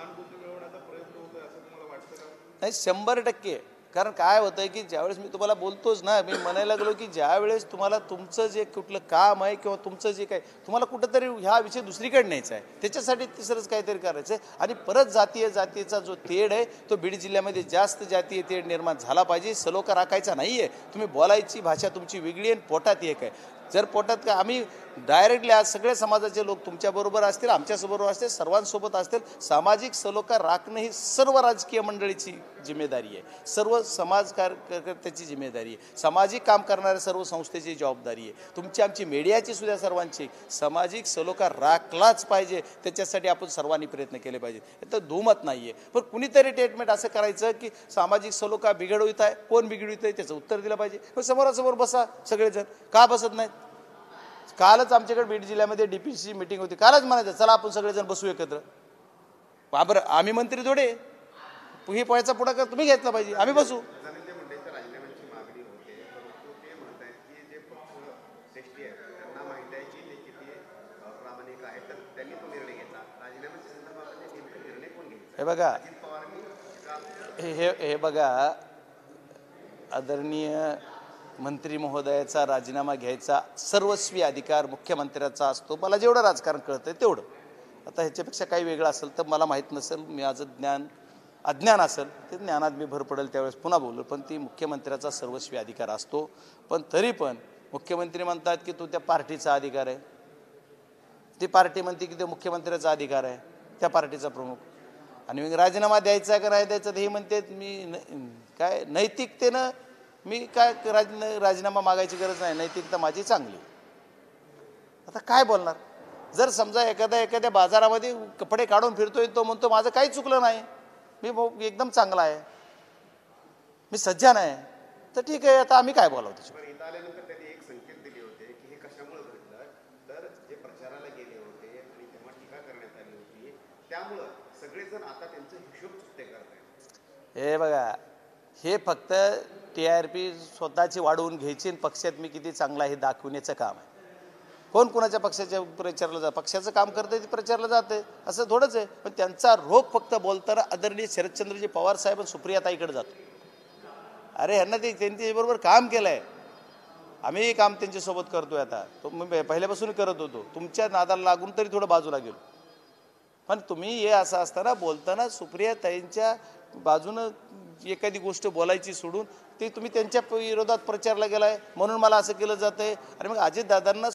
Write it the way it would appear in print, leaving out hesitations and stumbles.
सहानुभूती मिळवण्याचा प्रयत्न होतोय असं तुम्हाला वाटतं का? नाही, 100%. कारण काय होतंय की ज्यावेळेस मी तुम्हाला बोलतोच ना, मी म्हणायला लागलो की ज्यावेळेस तुम्हाला तुमचं जे कुठलं काम आहे किंवा तुमचं जे काय तुम्हाला कुठंतरी ह्या विषय दुसरीकडे न्यायचा आहे, त्याच्यासाठी तिसरंच काहीतरी करायचं आहे. आणि परत जातीचा जो तेढ आहे तो बीड जिल्ह्यामध्ये जास्त जातीय तेढ निर्माण झाला पाहिजे. सलोखा राखायचा नाही आहे. तुम्ही बोलायची भाषा तुमची वेगळी आहे, पोटात एक आहे. जर पोटात का आम्ही डायरेक्टली आज सगळे समाजाचे लोक तुमच्याबरोबर असतील, आमच्यासोबत असतील, सर्वांसोबत असतील. सामाजिक सलोखा राखणं ही सर्व राजकीय मंडळीची जिम्मेदारी आहे, सर्व समाज कार्यकर्त्याची जिम्मेदारी आहे, सामाजिक काम करणाऱ्या सर्व संस्थेची जबाबदारी आहे, तुमची आमची मीडियाची सुद्धा सर्वांची. सामाजिक सलोखा राखलाच पाहिजे, त्याच्यासाठी आपण सर्वांनी प्रयत्न केले पाहिजेत. तर दुमत नाही आहे. पण कुणीतरी ट्रीटमेंट असं करायचं की सामाजिक सलोखा बिघडवित आहे. कोण बिघडवित आहे त्याचं उत्तर दिलं पाहिजे. पण समोरासमोर बसा सगळेजण. का बसत नाहीत? कालच आमच्याकडे बीड जिल्ह्यामध्ये डीपीसी मीटिंग होती. कालच म्हणायचं चला आपण सगळेजण बसू एकत्र. बरं, आम्ही मंत्री थोडे, हे पोहायचा पुढाकार तुम्ही घेतला पाहिजे, आम्ही बसू. राजीनाम्याची मागणी होते, परंतु ते म्हणतात की जे पक्ष श्रेष्ठी आहेत त्यांना माहिती आहे की ते किती प्रामाणिक आहेत, तर त्यांनी तो निर्णय घेतला. राजीनाम्याच्या संदर्भात नेमका निर्णय कोण घ्यायचा? हे बघा, अजित पवारांनी हे बघा, आदरणीय मंत्री महोदयाचा राजीनामा घ्यायचा सर्वस्वी अधिकार मुख्यमंत्र्याचा असतो. मला जेवढं राजकारण कळतंय तेवढं. आता ह्याच्यापेक्षा काही वेगळं असेल तर मला माहीत नसेल, माझं अज्ञान असेल ते ज्ञानात मी भर पडेल त्यावेळेस पुन्हा बोलू. पण ती मुख्यमंत्र्याचा सर्वस्वी अधिकार असतो. पण तरी पण मुख्यमंत्री म्हणतात की तो त्या पार्टीचा अधिकार आहे, ती पार्टी म्हणते की तो मुख्यमंत्र्याचा अधिकार आहे, त्या पार्टीचा प्रमुख. आणि मग राजीनामा द्यायचा का नाही द्यायचा हे म्हणते मी काय नैतिकतेनं मी काय राजीनामा मागायची गरज नाही, नैतिकता माझी चांगली. आता काय बोलणार? जर समजा एखाद्या बाजारामध्ये कपडे काढून फिरतोय, तो म्हणतो माझं काही चुकलं नाही, मी एकदम चांगला आहे, मी सज्जन आहे, तर ठीक आहे, आता आम्ही काय बोलावं त्याच्यावर? इथं आल्यानंतर त्यांनी एक संकेत दिले होते की हे कशामुळे घडलं, तर जे प्रचाराला गेले होते आणि तेव्हा टीका करण्यात आली होती, त्यामुळं सगळेजण आता त्यांचा हिशोब चुकते करतायत. हे बघा, हे फक्त TRP स्वतःची वाढवून घ्यायची आणि पक्षात मी किती चांगला हे दाखवण्याचं काम आहे. कोण कोणाच्या पक्षाच्या प्रचाराला जातं? पक्षाचं काम करते ते प्रचारला जाते, असं थोडंच आहे. पण त्यांचा रोग फक्त बोलताना आदरणीय शरदचंद्रजी पवार साहेब आणि सुप्रियाताईकडे जातो. अरे ह्यांना ते त्यांच्याबरोबर काम केलं आहे, आम्ही काम त्यांच्यासोबत करतोय. आता तो मी पहिल्यापासून करत होतो, तुमच्या नादाला लागून तरी थोडं बाजूला गेलो. पण तुम्ही हे असं असताना बोलताना सुप्रियाताईंच्या बाजूनं एखादी गोष्ट बोलायची सोडून ते तुम्ही त्यांच्या विरोधात प्रचारला गेलाय म्हणून मला असं केलं जातंय. आणि मग अजितदादांना